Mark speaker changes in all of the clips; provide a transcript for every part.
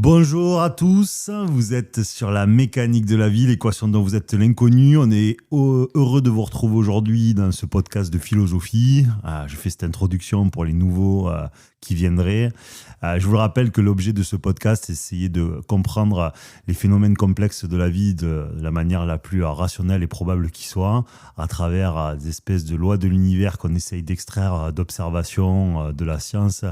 Speaker 1: Bonjour à tous, vous êtes sur la mécanique de la vie, l'équation dont vous êtes l'inconnu. On est heureux de vous retrouver aujourd'hui dans ce podcast de philosophie. Je fais cette introduction pour les nouveaux qui viendraient. Je vous rappelle que l'objet de ce podcast est d'essayer de comprendre les phénomènes complexes de la vie de la manière la plus rationnelle et probable qui soit, à travers des espèces de lois de l'univers qu'on essaye d'extraire d'observations de la science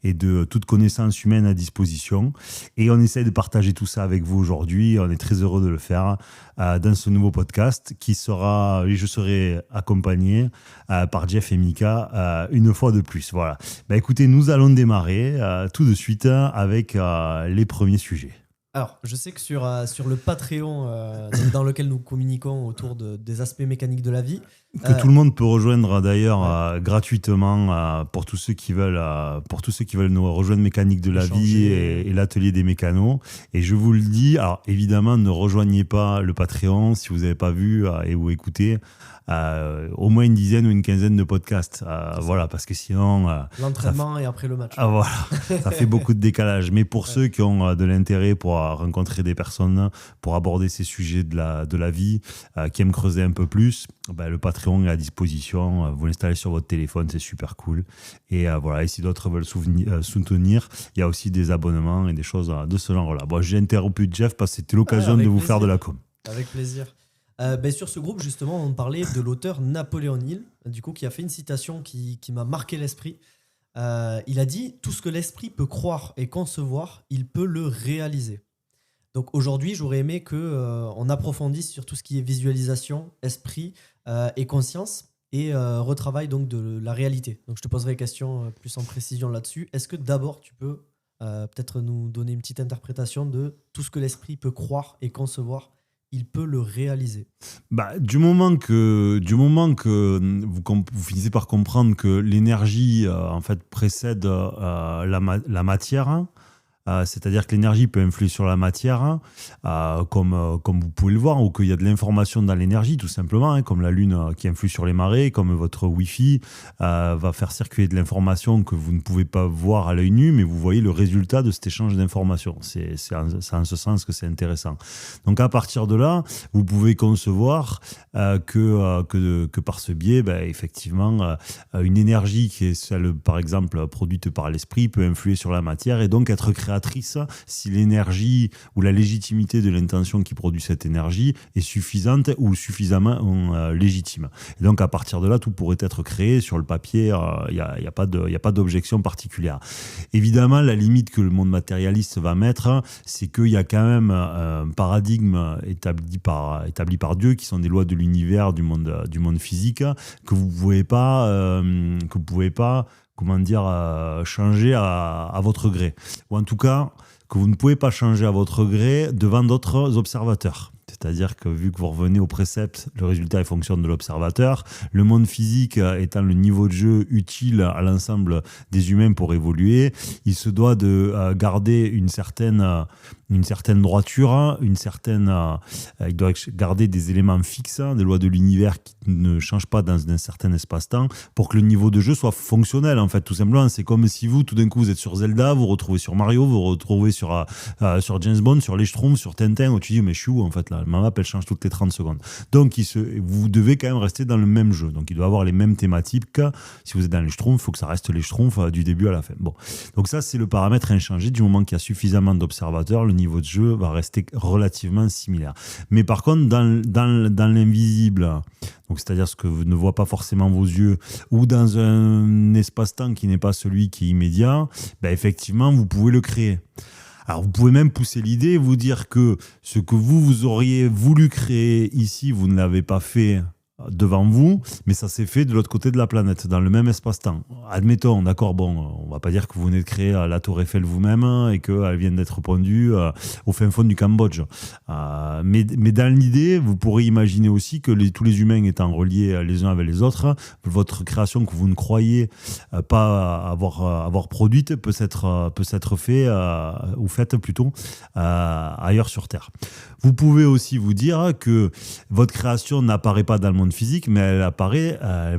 Speaker 1: et de toute connaissance humaine à disposition. Et on essaie de partager tout ça avec vous aujourd'hui. On est très heureux de le faire dans ce nouveau podcast je serai accompagné par Jeff et Mika une fois de plus. Voilà. Écoutez, nous allons démarrer tout de suite avec les premiers sujets.
Speaker 2: Alors, je sais que sur le Patreon dans lequel nous communiquons autour des aspects mécaniques de la vie...
Speaker 1: Que tout le monde peut rejoindre d'ailleurs gratuitement pour tous ceux qui veulent nous rejoindre Mécanique de la vie et l'atelier des mécanos. Et je vous le dis, alors évidemment, ne rejoignez pas le Patreon si vous n'avez pas vu et ou écouté au moins une dizaine ou une quinzaine de podcasts. Voilà, parce que sinon...
Speaker 2: l'entraînement et après le match.
Speaker 1: Voilà, ça fait beaucoup de décalage. Mais pour ceux qui ont de l'intérêt pour rencontrer des personnes, pour aborder ces sujets de la vie, qui aiment creuser un peu plus, le Patreon est à disposition. Vous l'installez sur votre téléphone, c'est super cool. Et voilà, et si d'autres veulent soutenir, il y a aussi des abonnements et des choses de ce genre-là. Bon, j'ai interrompu Jeff parce que c'était l'occasion de vous faire de la com.
Speaker 2: Avec plaisir. Sur ce groupe, justement, on parlait de l'auteur Napoléon Hill, du coup, qui a fait une citation qui m'a marqué l'esprit. Il a dit « Tout ce que l'esprit peut croire et concevoir, il peut le réaliser ». Donc aujourd'hui, j'aurais aimé qu'on approfondisse sur tout ce qui est visualisation, esprit et conscience et retravail donc de la réalité. Donc je te poserai des questions plus en précision là-dessus. Est-ce que d'abord tu peux peut-être nous donner une petite interprétation de tout ce que l'esprit peut croire et concevoir, il peut le réaliser?
Speaker 1: Du moment que vous finissez par comprendre que l'énergie en fait précède la matière. C'est-à-dire que l'énergie peut influer sur la matière, comme vous pouvez le voir, ou qu'il y a de l'information dans l'énergie, tout simplement, comme la Lune qui influe sur les marées, comme votre Wi-Fi va faire circuler de l'information que vous ne pouvez pas voir à l'œil nu, mais vous voyez le résultat de cet échange d'informations. C'est en ce sens que c'est intéressant. Donc à partir de là, vous pouvez concevoir que par ce biais, effectivement, une énergie qui est celle, par exemple, produite par l'esprit peut influer sur la matière et donc être créatrice si l'énergie ou la légitimité de l'intention qui produit cette énergie est suffisante ou suffisamment légitime. Et donc à partir de là, tout pourrait être créé sur le papier, il n'y a pas d'objection particulière. Évidemment, la limite que le monde matérialiste va mettre, c'est qu'il y a quand même un paradigme établi par Dieu, qui sont des lois de l'univers, du monde physique, que vous pouvez pas changer à votre gré. Ou en tout cas, que vous ne pouvez pas changer à votre gré devant d'autres observateurs. C'est-à-dire que vu que vous revenez au précepte, le résultat est fonction de l'observateur. Le monde physique étant le niveau de jeu utile à l'ensemble des humains pour évoluer, il se doit de garder une certaine droiture, il doit garder des éléments fixes, des lois de l'univers qui ne changent pas dans un certain espace-temps pour que le niveau de jeu soit fonctionnel, en fait, tout simplement. C'est comme si vous, tout d'un coup, vous êtes sur Zelda, vous retrouvez sur Mario, vous retrouvez sur James Bond, sur les Schtroumpfs, sur Tintin, où tu dis, mais je suis où, en fait, là? Ma map, elle change toutes les 30 secondes. Donc, vous devez quand même rester dans le même jeu. Donc, il doit avoir les mêmes thématiques. Si vous êtes dans les Schtroumpfs, il faut que ça reste les Schtroumpfs du début à la fin. Bon. Donc, ça, c'est le paramètre inchangé. Du moment qu'il y a suffisamment d'observateurs, le niveau de jeu va rester relativement similaire. Mais par contre, dans l'invisible, donc c'est-à-dire ce que ne voient pas forcément vos yeux, ou dans un espace-temps qui n'est pas celui qui est immédiat, effectivement, vous pouvez le créer. Alors, vous pouvez même pousser l'idée et vous dire que ce que vous auriez voulu créer ici, vous ne l'avez pas fait devant vous, mais ça s'est fait de l'autre côté de la planète, dans le même espace-temps. Admettons, d'accord, bon, on va pas dire que vous venez de créer la Tour Eiffel vous-même et qu'elle vient d'être pondue au fin fond du Cambodge. Mais dans l'idée, vous pourrez imaginer aussi que tous les humains étant reliés les uns avec les autres, votre création que vous ne croyez pas avoir produite peut s'être faite plutôt ailleurs sur Terre. Vous pouvez aussi vous dire que votre création n'apparaît pas dans le monde physique, mais elle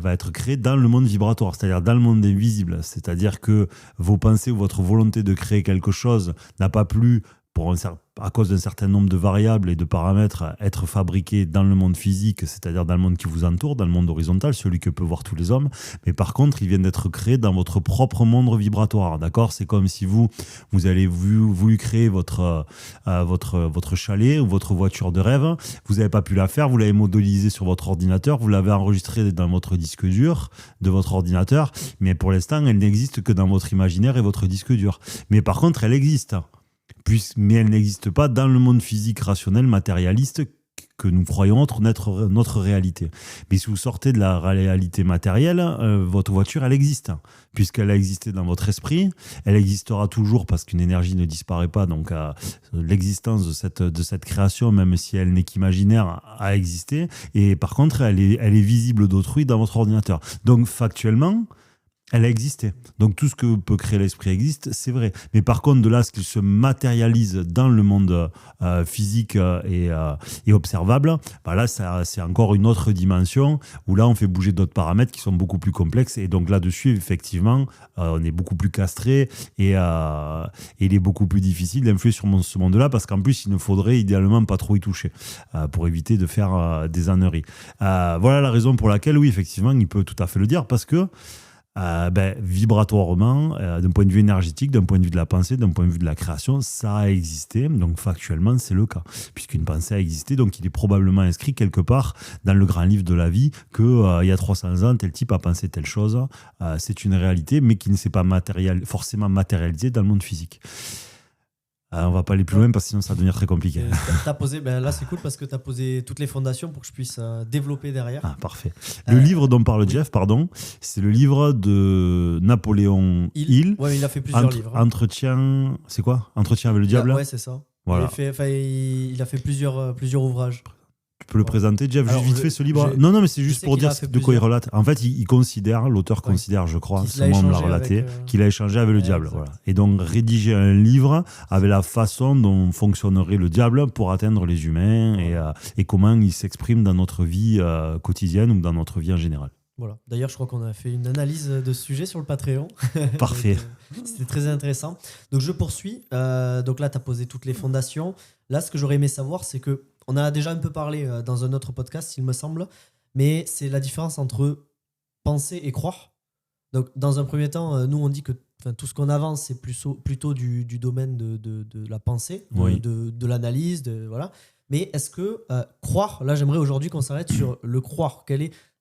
Speaker 1: va être créée dans le monde vibratoire, c'est-à-dire dans le monde invisible. C'est-à-dire que vos pensées ou votre volonté de créer quelque chose n'a pas plus à cause d'un certain nombre de variables et de paramètres, être fabriqués dans le monde physique, c'est-à-dire dans le monde qui vous entoure, dans le monde horizontal, celui que peuvent voir tous les hommes. Mais par contre, ils viennent d'être créés dans votre propre monde vibratoire. D'accord ? C'est comme si vous avez voulu créer votre chalet ou votre voiture de rêve. Vous n'avez pas pu la faire, vous l'avez modélisé sur votre ordinateur, vous l'avez enregistré dans votre disque dur de votre ordinateur. Mais pour l'instant, elle n'existe que dans votre imaginaire et votre disque dur. Mais par contre, elle existe. Mais elle n'existe pas dans le monde physique, rationnel, matérialiste que nous croyons être notre réalité. Mais si vous sortez de la réalité matérielle, votre voiture, elle existe. Puisqu'elle a existé dans votre esprit, elle existera toujours parce qu'une énergie ne disparaît pas. Donc l'existence de cette création, même si elle n'est qu'imaginaire, a existé. Et par contre, elle est visible d'autrui dans votre ordinateur. Donc factuellement, elle a existé. Donc tout ce que peut créer l'esprit existe, c'est vrai. Mais par contre, de là, ce qu'il se matérialise dans le monde physique et observable, bah là, c'est encore une autre dimension où là, on fait bouger d'autres paramètres qui sont beaucoup plus complexes. Et donc là-dessus, effectivement, on est beaucoup plus castré et il est beaucoup plus difficile d'influer sur ce monde-là parce qu'en plus, il ne faudrait idéalement pas trop y toucher pour éviter de faire des âneries. Voilà la raison pour laquelle, oui, effectivement, il peut tout à fait le dire parce que vibratoirement, d'un point de vue énergétique, d'un point de vue de la pensée, d'un point de vue de la création, ça a existé. Donc factuellement, c'est le cas. Puisqu'une pensée a existé, donc il est probablement inscrit quelque part dans le grand livre de la vie qu'il y a 300 ans, tel type a pensé telle chose. C'est une réalité, mais qui ne s'est pas forcément matérialisée dans le monde physique. On va pas aller plus loin parce que sinon ça va devenir très compliqué.
Speaker 2: Là c'est cool parce que tu as posé toutes les fondations pour que je puisse développer derrière.
Speaker 1: Ah, parfait. Le livre dont parle Jeff, c'est le livre de Napoléon Hill.
Speaker 2: Ouais, il a fait plusieurs livres.
Speaker 1: Entretien, c'est quoi ? Entretien avec le diable ?
Speaker 2: Ouais, c'est ça. Voilà. Il a fait plusieurs ouvrages.
Speaker 1: Tu peux le présenter, Jeff, juste vite fait ce livre ? Non, mais c'est juste pour dire de quoi il relate. En fait, l'auteur considère, je crois, ce moment me l'a relaté, qu'il a échangé avec le diable. Voilà. Et donc, rédiger un livre avec la façon dont fonctionnerait le diable pour atteindre les humains et comment il s'exprime dans notre vie quotidienne ou dans notre vie en général.
Speaker 2: Voilà. D'ailleurs, je crois qu'on a fait une analyse de ce sujet sur le Patreon.
Speaker 1: Parfait.
Speaker 2: C'était très intéressant. Donc, je poursuis. Donc là, tu as posé toutes les fondations. Là, ce que j'aurais aimé savoir, c'est que on a déjà un peu parlé dans un autre podcast, il me semble, mais c'est la différence entre penser et croire. Donc, dans un premier temps, nous, on dit que tout ce qu'on avance, c'est plutôt du domaine de la pensée, de l'analyse, voilà. Mais est-ce que croire, là, j'aimerais aujourd'hui qu'on s'arrête sur le croire.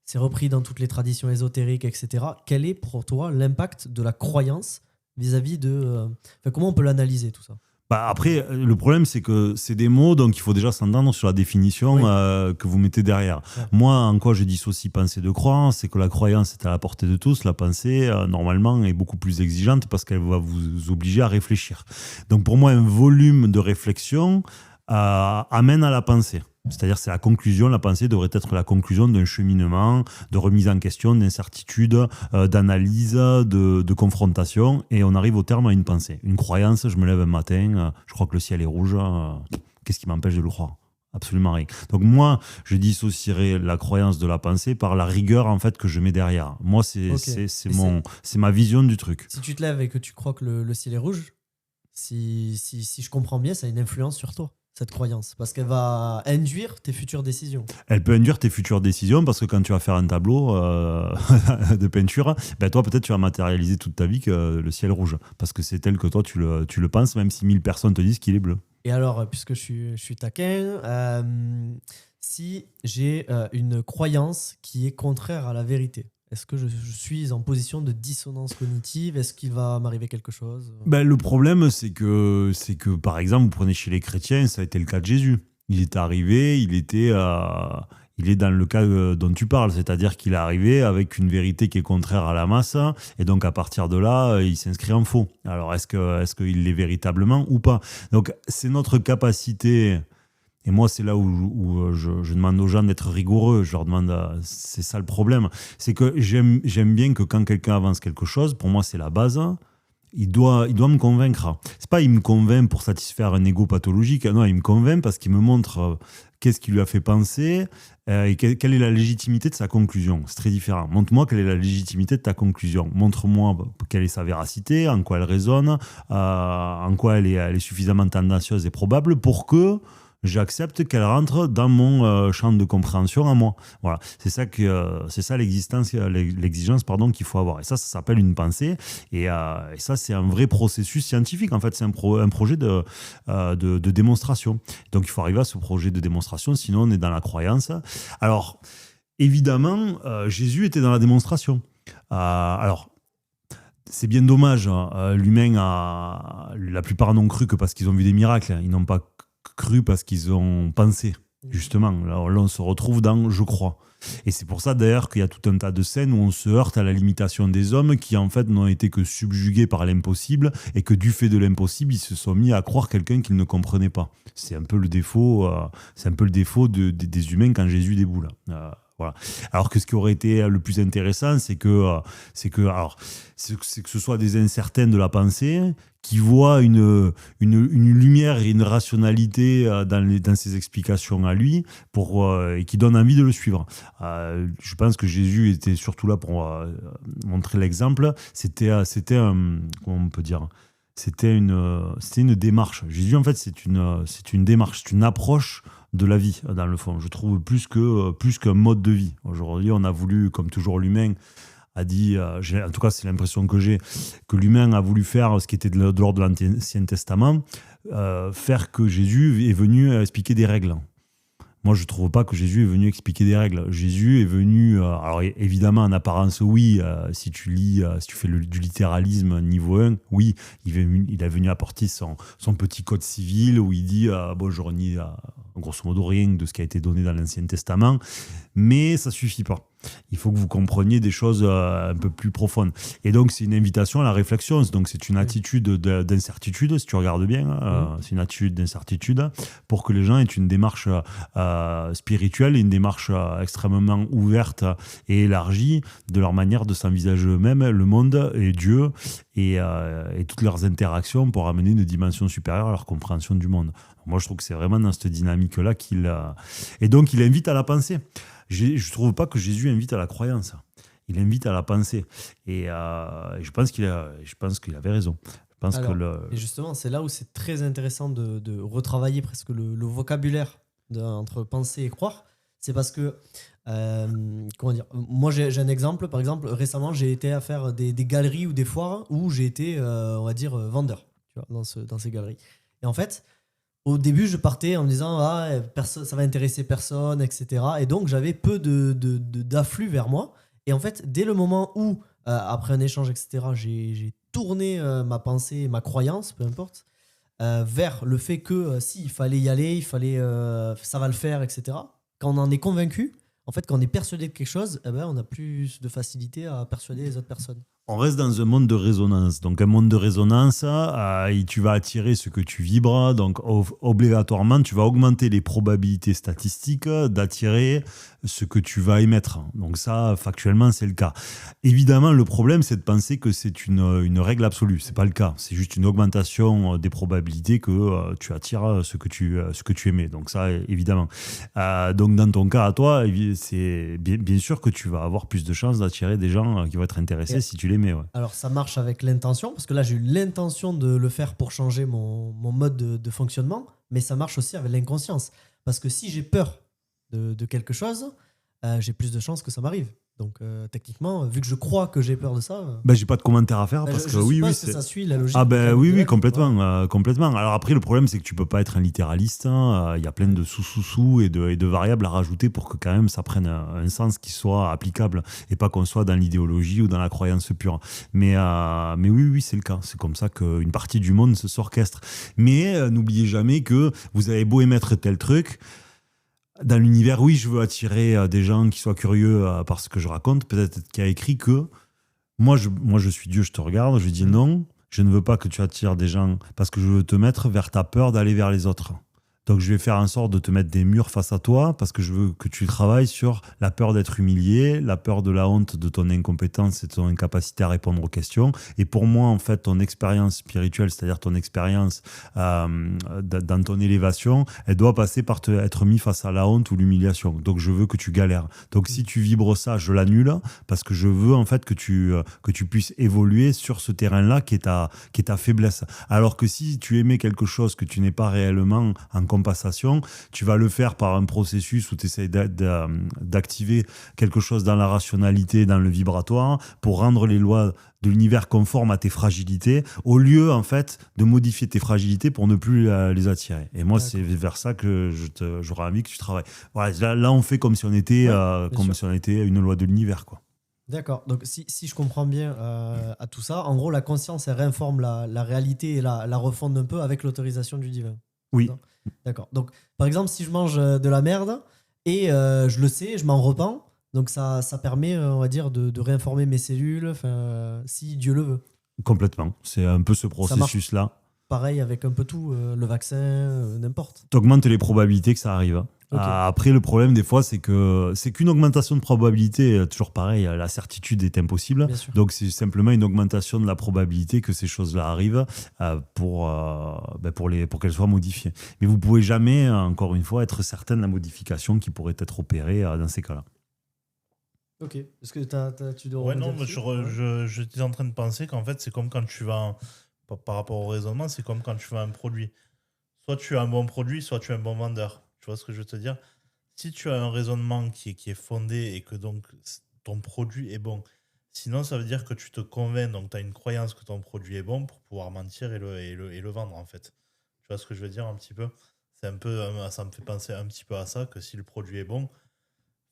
Speaker 2: C'est repris dans toutes les traditions ésotériques, etc. Quel est pour toi l'impact de la croyance vis-à-vis de... comment on peut l'analyser, tout ça ?
Speaker 1: Après, le problème, c'est que c'est des mots, donc il faut déjà s'entendre sur la définition que vous mettez derrière. Ouais. Moi, en quoi je dissocie pensée de croyance, c'est que la croyance est à la portée de tous. La pensée, normalement, est beaucoup plus exigeante parce qu'elle va vous obliger à réfléchir. Donc pour moi, un volume de réflexion amène à la pensée. C'est-à-dire c'est la conclusion, la pensée devrait être la conclusion d'un cheminement, de remise en question, d'incertitude, d'analyse, de confrontation, et on arrive au terme à une pensée. Une croyance, je me lève un matin, je crois que le ciel est rouge, qu'est-ce qui m'empêche de le croire ? Absolument rien. Donc moi, je dissocierais la croyance de la pensée par la rigueur en fait que je mets derrière. Moi, c'est ma vision du truc.
Speaker 2: Si tu te lèves et que tu crois que le ciel est rouge, si je comprends bien, ça a une influence sur toi, cette croyance, parce qu'elle va induire tes futures décisions. Elle peut induire tes futures décisions parce que quand tu vas faire un tableau de peinture, toi peut-être tu vas matérialiser toute ta vie que le ciel rouge, parce que c'est tel que toi tu le penses, même si 1000 personnes te disent qu'il est bleu. Et alors, puisque je suis taquin, si j'ai une croyance qui est contraire à la vérité, est-ce que je suis en position de dissonance cognitive ? Est-ce qu'il va m'arriver quelque chose ?
Speaker 1: Le problème, c'est que, par exemple, vous prenez chez les chrétiens, ça a été le cas de Jésus. Il est arrivé, il est dans le cas dont tu parles, c'est-à-dire qu'il est arrivé avec une vérité qui est contraire à la masse, et donc à partir de là, il s'inscrit en faux. Alors, est-ce qu'il l'est véritablement ou pas ? Donc, c'est notre capacité... Et moi, c'est là où je demande aux gens d'être rigoureux. Je leur demande, c'est ça le problème. C'est que j'aime bien que quand quelqu'un avance quelque chose, pour moi, c'est la base. il doit me convaincre. C'est pas il me convainc pour satisfaire un ego pathologique. Non, il me convainc parce qu'il me montre qu'est-ce qui lui a fait penser et quelle est la légitimité de sa conclusion. C'est très différent. Montre-moi quelle est la légitimité de ta conclusion. Montre-moi quelle est sa véracité, en quoi elle résonne, en quoi elle est suffisamment tendancieuse et probable pour que j'accepte qu'elle rentre dans mon champ de compréhension à moi. Voilà, c'est ça l'exigence qu'il faut avoir. Et ça s'appelle une pensée. Et ça, c'est un vrai processus scientifique. En fait, c'est un projet de démonstration. Donc, il faut arriver à ce projet de démonstration, sinon on est dans la croyance. Alors, évidemment, Jésus était dans la démonstration. Alors, c'est bien dommage. L'humain la plupart n'ont cru que parce qu'ils ont vu des miracles. Ils n'ont pas cru parce qu'ils ont pensé, justement. Là, on se retrouve dans « je crois ». Et c'est pour ça, d'ailleurs, qu'il y a tout un tas de scènes où on se heurte à la limitation des hommes qui, en fait, n'ont été que subjugués par l'impossible et que, du fait de l'impossible, ils se sont mis à croire quelqu'un qu'ils ne comprenaient pas. C'est un peu le défaut, des humains quand Jésus déboule. Voilà. Alors que ce qui aurait été le plus intéressant, c'est que ce soit des incertains de la pensée qui voient une lumière et une rationalité dans ses explications à lui et qui donnent envie de le suivre. Je pense que Jésus était surtout là pour montrer l'exemple. C'était comment on peut dire, c'était une démarche. Jésus, en fait, c'est une démarche, c'est une approche de la vie, dans le fond. Je trouve plus qu'un mode de vie. Aujourd'hui, on a voulu, comme toujours l'humain a dit, en tout cas c'est l'impression que j'ai, que l'humain a voulu faire ce qui était de l'ordre de l'Ancien Testament, faire que Jésus est venu expliquer des règles. Moi, je ne trouve pas que Jésus est venu expliquer des règles. Jésus est venu, alors évidemment, en apparence, oui, si tu fais du littéralisme niveau 1, oui, il est venu apporter son petit code civil où il dit, bon, je renie grosso modo rien de ce qui a été donné dans l'Ancien Testament, mais ça ne suffit pas. Il faut que vous compreniez des choses un peu plus profondes. Et donc, c'est une invitation à la réflexion. Donc, c'est une attitude d'incertitude, si tu regardes bien. C'est une attitude d'incertitude pour que les gens aient une démarche spirituelle, une démarche extrêmement ouverte et élargie de leur manière de s'envisager eux-mêmes, le monde et Dieu et toutes leurs interactions pour amener une dimension supérieure à leur compréhension du monde. Moi, je trouve que c'est vraiment dans cette dynamique-là Et donc, il invite à la pensée. Je ne trouve pas que Jésus invite à la croyance. Il invite à la pensée. Et je pense qu'il avait raison.
Speaker 2: Et justement, c'est là où c'est très intéressant de retravailler presque le vocabulaire entre penser et croire. C'est parce que, comment dire, moi j'ai un exemple. Par exemple, récemment, j'ai été à faire des galeries ou des foires où j'ai été, on va dire, vendeur, tu vois, dans ces galeries. Et en fait, au début, je partais en me disant ça va intéresser personne, etc. Et donc, j'avais peu d'afflux vers moi. Et en fait, dès le moment où, après un échange, etc., j'ai tourné ma pensée, ma croyance, peu importe, vers le fait que si, il fallait y aller, ça va le faire, etc. Quand on en est convaincu, en fait, quand on est persuadé de quelque chose, on a plus de facilité à persuader les autres personnes.
Speaker 1: On reste dans un monde de résonance. Donc, un monde de résonance, tu vas attirer ce que tu vibres. Donc, obligatoirement, tu vas augmenter les probabilités statistiques d'attirer ce que tu vas émettre. Donc, ça, factuellement, c'est le cas. Évidemment, le problème, c'est de penser que c'est une règle absolue. C'est pas le cas. C'est juste une augmentation des probabilités que tu attires ce que tu émets. Donc, ça, évidemment. Donc, dans ton cas, à toi, c'est bien sûr que tu vas avoir plus de chances d'attirer des gens qui vont être intéressés si tu les mets. Ouais.
Speaker 2: Alors, ça marche avec l'intention, parce que là, j'ai eu l'intention de le faire pour changer mon mode de fonctionnement, mais ça marche aussi avec l'inconscience. Parce que si j'ai peur de quelque chose, j'ai plus de chances que ça m'arrive. Donc, techniquement, vu que je crois que j'ai peur de ça...
Speaker 1: j'ai pas de commentaire à faire parce que oui,
Speaker 2: ça suit la logique.
Speaker 1: Oui, complètement, complètement. Alors après, le problème, c'est que tu peux pas être un littéraliste. Il y a plein de sous-sous-sous et de variables à rajouter pour que quand même ça prenne un sens qui soit applicable et pas qu'on soit dans l'idéologie ou dans la croyance pure. Mais oui, c'est le cas. C'est comme ça qu'une partie du monde s'orchestre. Mais n'oubliez jamais que vous avez beau émettre tel truc... Dans l'univers, oui, je veux attirer des gens qui soient curieux par ce que je raconte. Peut-être qu'il y a écrit que moi, je suis Dieu, je te regarde. Je dis non, je ne veux pas que tu attires des gens parce que je veux te mettre vers ta peur d'aller vers les autres. Donc, je vais faire en sorte de te mettre des murs face à toi parce que je veux que tu travailles sur la peur d'être humilié, la peur de la honte de ton incompétence et de ton incapacité à répondre aux questions. Et pour moi, en fait, ton expérience spirituelle, c'est-à-dire ton expérience dans ton élévation, elle doit passer par être mis face à la honte ou l'humiliation. Donc, je veux que tu galères. Donc, si tu vibres ça, je l'annule parce que je veux, en fait, que tu puisses évoluer sur ce terrain-là qui est ta faiblesse. Alors que si tu aimais quelque chose que tu n'es pas réellement en compensation, tu vas le faire par un processus où tu essaies d'activer quelque chose dans la rationalité, dans le vibratoire, pour rendre les lois de l'univers conformes à tes fragilités, au lieu en fait de modifier tes fragilités pour ne plus les attirer. Et moi, c'est vers ça que j'aurais envie que tu travailles. Voilà, là, on fait comme si on était, si on était une loi de l'univers, quoi.
Speaker 2: D'accord. Donc, si je comprends bien à tout ça, en gros, la conscience, elle réinforme la réalité et la refonde un peu avec l'autorisation du divin.
Speaker 1: Oui.
Speaker 2: Non. D'accord. Donc, par exemple, si je mange de la merde et je le sais, je m'en repens, donc ça permet, on va dire, de réinformer mes cellules, si Dieu le veut.
Speaker 1: Complètement. C'est un peu ce processus-là.
Speaker 2: Pareil avec un peu tout, le vaccin, n'importe.
Speaker 1: Tu augmentes les probabilités que ça arrive. Okay. Après, le problème, des fois, c'est qu'une augmentation de probabilité, toujours pareil, la certitude est impossible. Donc, c'est simplement une augmentation de la probabilité que ces choses-là arrivent pour qu'elles soient modifiées. Mais vous ne pouvez jamais, encore une fois, être certain de la modification qui pourrait être opérée dans ces cas-là.
Speaker 2: Ok. Est-ce que tu dois...
Speaker 3: Ouais, non, je suis en train de penser qu'en fait, c'est comme quand tu vas... Par rapport au raisonnement, c'est comme quand tu vends un produit. Soit tu as un bon produit, soit tu es un bon vendeur. Tu vois ce que je veux te dire? Si tu as un raisonnement qui est fondé et que donc ton produit est bon, sinon ça veut dire que tu te convaincs, donc tu as une croyance que ton produit est bon pour pouvoir mentir et le vendre en fait. Tu vois ce que je veux dire un petit peu? C'est un peu, ça me fait penser un petit peu à ça, que si le produit est bon,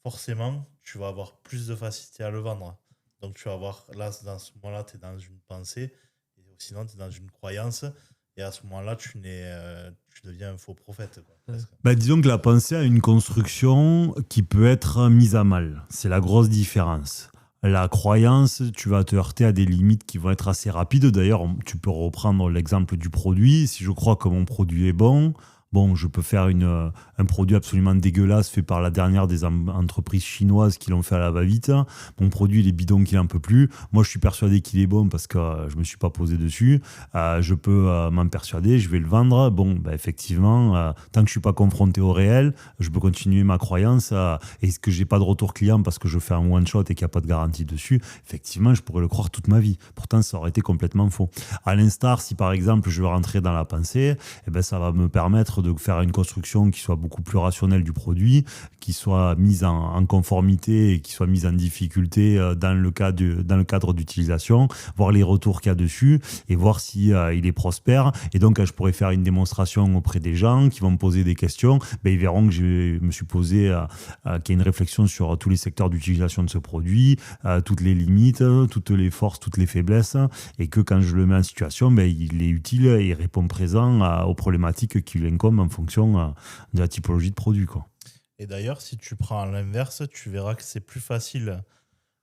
Speaker 3: forcément tu vas avoir plus de facilité à le vendre. Donc tu vas avoir, là dans ce moment-là, tu es dans une pensée, et sinon tu es dans une croyance. Et à ce moment-là, tu deviens un faux prophète, quoi,
Speaker 1: disons que la pensée a une construction qui peut être mise à mal. C'est la grosse différence. La croyance, tu vas te heurter à des limites qui vont être assez rapides. D'ailleurs, tu peux reprendre l'exemple du produit. Si je crois que mon produit est bon, je peux faire un produit absolument dégueulasse fait par la dernière des entreprises chinoises qui l'ont fait à la va-vite. Mon produit, il est bidon qu'il n'en peut plus. Moi, je suis persuadé qu'il est bon parce que je ne me suis pas posé dessus. Je peux m'en persuader, je vais le vendre. Effectivement, tant que je ne suis pas confronté au réel, je peux continuer ma croyance. Et que je n'ai pas de retour client parce que je fais un one-shot et qu'il n'y a pas de garantie dessus, effectivement, je pourrais le croire toute ma vie. Pourtant, ça aurait été complètement faux. À l'instar, si par exemple, je veux rentrer dans la pensée, ça va me permettre de faire une construction qui soit beaucoup plus rationnelle du produit, qui soit mise en conformité et qui soit mise en difficulté dans le cadre d'utilisation, voir les retours qu'il y a dessus et voir si il est prospère. Et donc, je pourrais faire une démonstration auprès des gens qui vont me poser des questions. Ils verront que je me suis posé, qu'il y a une réflexion sur tous les secteurs d'utilisation de ce produit, toutes les limites, toutes les forces, toutes les faiblesses, et que quand je le mets en situation, il est utile et il répond présent aux problématiques qui lui incombent en fonction de la typologie de produit, quoi.
Speaker 3: Et d'ailleurs, si tu prends l'inverse, tu verras que c'est plus facile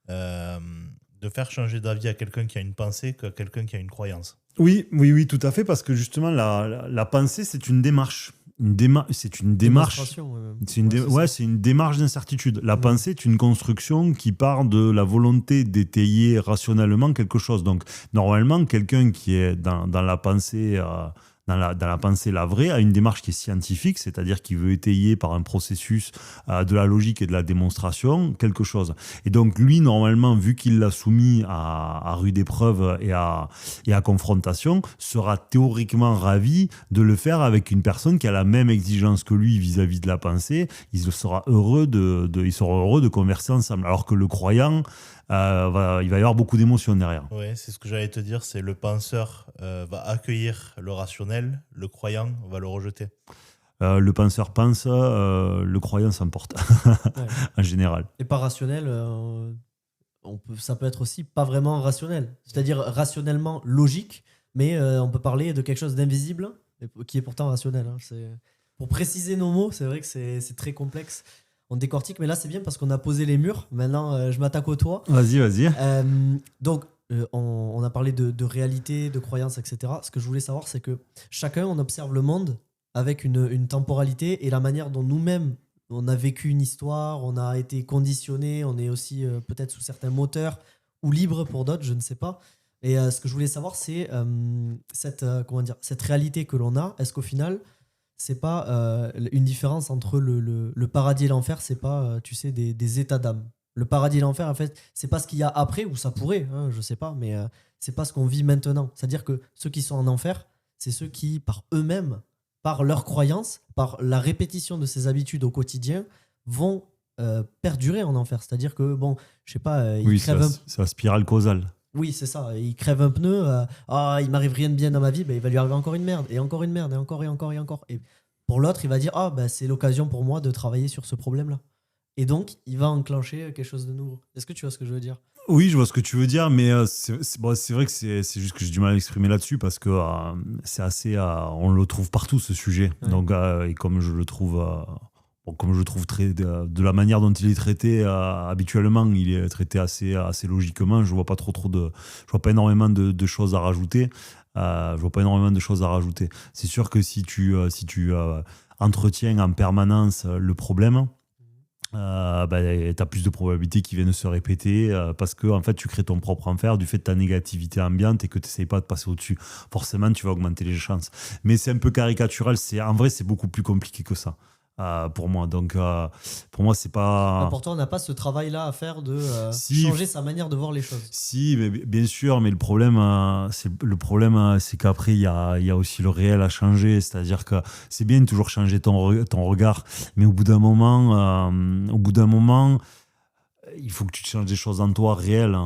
Speaker 3: de faire changer d'avis à quelqu'un qui a une pensée qu'à quelqu'un qui a une croyance.
Speaker 1: Oui, tout à fait, parce que justement, la pensée, c'est une démarche. C'est une démarche. C'est une démarche d'incertitude. La pensée est une construction qui part de la volonté d'étayer rationnellement quelque chose. Donc, normalement, quelqu'un qui est dans la pensée... Dans la pensée, la vraie, a une démarche qui est scientifique, c'est-à-dire qui veut étayer par un processus de la logique et de la démonstration quelque chose. Et donc lui, normalement, vu qu'il l'a soumis à rude épreuve et à confrontation, sera théoriquement ravi de le faire avec une personne qui a la même exigence que lui vis-à-vis de la pensée. Il sera heureux de converser ensemble. Alors que le croyant, il va y avoir beaucoup d'émotions derrière.
Speaker 3: Oui, c'est ce que j'allais te dire, c'est le penseur va accueillir le rationnel, le croyant va le rejeter.
Speaker 1: Le penseur pense, le croyant s'emporte, en général.
Speaker 2: Et pas rationnel, ça peut être aussi pas vraiment rationnel, c'est-à-dire rationnellement logique, mais on peut parler de quelque chose d'invisible qui est pourtant rationnel. Pour préciser nos mots, c'est vrai que c'est très complexe. On décortique, mais là c'est bien parce qu'on a posé les murs. Maintenant, je m'attaque au toit.
Speaker 1: Vas-y.
Speaker 2: Donc, on a parlé de réalité, de croyance, etc. Ce que je voulais savoir, c'est que chacun, on observe le monde avec une temporalité et la manière dont nous-mêmes, on a vécu une histoire, on a été conditionné, on est aussi peut-être sous certains moteurs ou libre pour d'autres, je ne sais pas. Et ce que je voulais savoir, c'est cette réalité que l'on a. Est-ce qu'au final, c'est pas une différence entre le paradis et l'enfer, c'est pas, tu sais, des états d'âme. Le paradis et l'enfer, en fait, c'est pas ce qu'il y a après, ou ça pourrait, hein, je sais pas, mais c'est pas ce qu'on vit maintenant. C'est-à-dire que ceux qui sont en enfer, c'est ceux qui, par eux-mêmes, par leurs croyances, par la répétition de ces habitudes au quotidien, vont perdurer en enfer. C'est-à-dire que, bon, je sais pas, ils crèvent
Speaker 1: c'est la spirale causale.
Speaker 2: Oui, c'est ça. Il crève un pneu. Il m'arrive rien de bien dans ma vie. Ben, il va lui arriver encore une merde. Et encore une merde. Et encore et encore et encore. Et pour l'autre, il va dire c'est l'occasion pour moi de travailler sur ce problème-là. Et donc, il va enclencher quelque chose de nouveau. Est-ce que tu vois ce que je veux dire?
Speaker 1: Oui, je vois ce que tu veux dire, mais c'est vrai que c'est juste que j'ai du mal à m'exprimer là-dessus parce que c'est assez. On le trouve partout, ce sujet.
Speaker 2: Ouais.
Speaker 1: Donc, et comme je le trouve. Comme je le trouve de la manière dont il est traité habituellement, il est traité assez logiquement. Je vois pas je vois pas énormément de choses à rajouter. Je vois pas énormément de choses à rajouter. C'est sûr que si tu entretiens en permanence le problème, tu as plus de probabilités qu'il vienne se répéter parce que en fait, tu crées ton propre enfer du fait de ta négativité ambiante et que tu n'essayes pas de passer au-dessus. Forcément, tu vas augmenter les chances. Mais c'est un peu caricatural. En vrai, c'est beaucoup plus compliqué que ça. Pour moi. Donc, pour moi, c'est pas.
Speaker 2: Pourtant, on n'a pas ce travail-là à faire de
Speaker 1: Si,
Speaker 2: changer sa manière de voir les choses.
Speaker 1: Si, mais bien sûr, mais le problème, c'est qu'après, il y a aussi le réel à changer. C'est-à-dire que c'est bien de toujours changer ton regard, mais au bout d'un moment, il faut que tu changes des choses en toi réelles.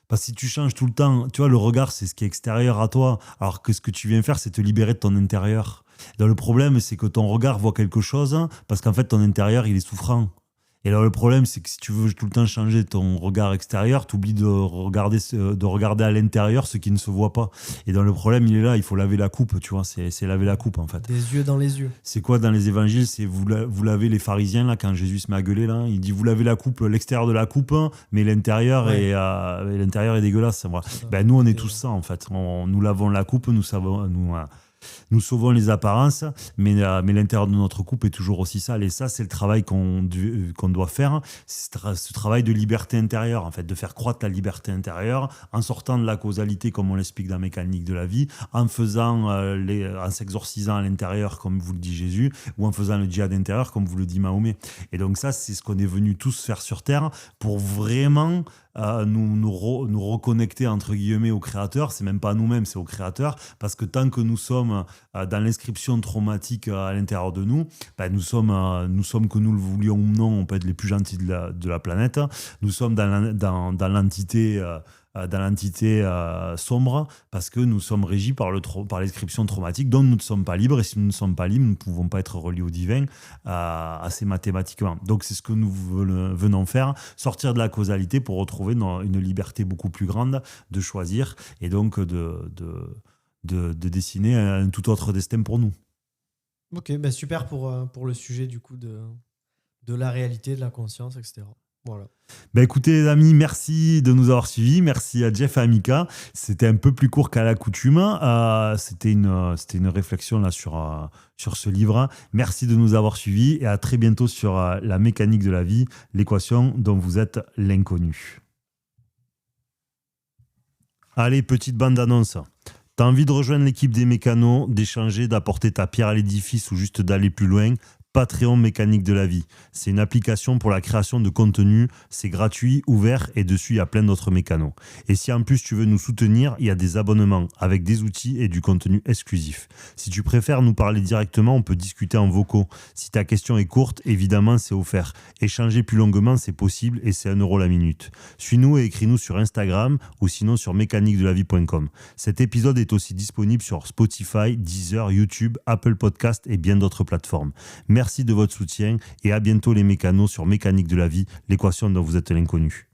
Speaker 1: Parce que si tu changes tout le temps, tu vois, le regard, c'est ce qui est extérieur à toi, alors que ce que tu viens faire, c'est te libérer de ton intérieur. Donc, le problème, c'est que ton regard voit quelque chose, parce qu'en fait, ton intérieur, il est souffrant. Et là, le problème, c'est que si tu veux tout le temps changer ton regard extérieur, tu oublies de regarder à l'intérieur ce qui ne se voit pas. Et donc, le problème, il est là, il faut laver la coupe, tu vois, c'est laver la coupe, en fait.
Speaker 2: Des yeux dans les yeux.
Speaker 1: C'est quoi dans les évangiles? C'est vous lavez les pharisiens, là, quand Jésus se met à gueuler, là, il dit vous lavez la coupe, l'extérieur de la coupe, mais l'intérieur,
Speaker 2: Ouais.
Speaker 1: et l'intérieur est dégueulasse. Voilà. Nous, on est tous ça, en fait. Nous lavons la coupe, nous sauvons les apparences, mais l'intérieur de notre coupe est toujours aussi sale. Et ça, c'est le travail qu'on doit faire. C'est ce travail de liberté intérieure, en fait, de faire croître la liberté intérieure en sortant de la causalité, comme on l'explique dans Mécanique de la vie, en s'exorcisant à l'intérieur, comme vous le dit Jésus, ou en faisant le djihad intérieur, comme vous le dit Mahomet. Et donc ça, c'est ce qu'on est venu tous faire sur Terre pour vraiment nous reconnecter entre guillemets au créateur. C'est même pas à nous-mêmes, c'est au créateur, parce que tant que nous sommes dans l'inscription traumatique à l'intérieur de nous, nous sommes que nous le voulions ou non, on peut être les plus gentils de la planète, nous sommes dans l'entité sombre, parce que nous sommes régis par l'inscription traumatique dont nous ne sommes pas libres, et si nous ne sommes pas libres, nous ne pouvons pas être reliés au divin assez mathématiquement. Donc c'est ce que nous venons faire, sortir de la causalité pour retrouver une liberté beaucoup plus grande de choisir, et donc de dessiner un tout autre destin pour nous.
Speaker 2: Ok, super pour le sujet du coup de la réalité, de la conscience, etc. Voilà.
Speaker 1: Écoutez les amis, merci de nous avoir suivis, merci à Jeff et à Mika. C'était un peu plus court qu'à l'accoutume, c'était une réflexion là sur ce livre. Merci de nous avoir suivis et à très bientôt sur la mécanique de la vie, l'équation dont vous êtes l'inconnu. Allez, petite bande-annonce. T'as envie de rejoindre l'équipe des mécanos, d'échanger, d'apporter ta pierre à l'édifice ou juste d'aller plus loin? Patreon Mécanique de la vie. C'est une application pour la création de contenu. C'est gratuit, ouvert et dessus, il y a plein d'autres mécanos. Et si en plus tu veux nous soutenir, il y a des abonnements avec des outils et du contenu exclusif. Si tu préfères nous parler directement, on peut discuter en vocaux. Si ta question est courte, évidemment, c'est offert. Échanger plus longuement, c'est possible et c'est 1 € la minute. Suis-nous et écris-nous sur Instagram ou sinon sur mécaniquedelavie.com. Cet épisode est aussi disponible sur Spotify, Deezer, YouTube, Apple Podcast et bien d'autres plateformes. Merci de votre soutien et à bientôt les mécanos sur Mécanique de la vie, l'équation dont vous êtes l'inconnu.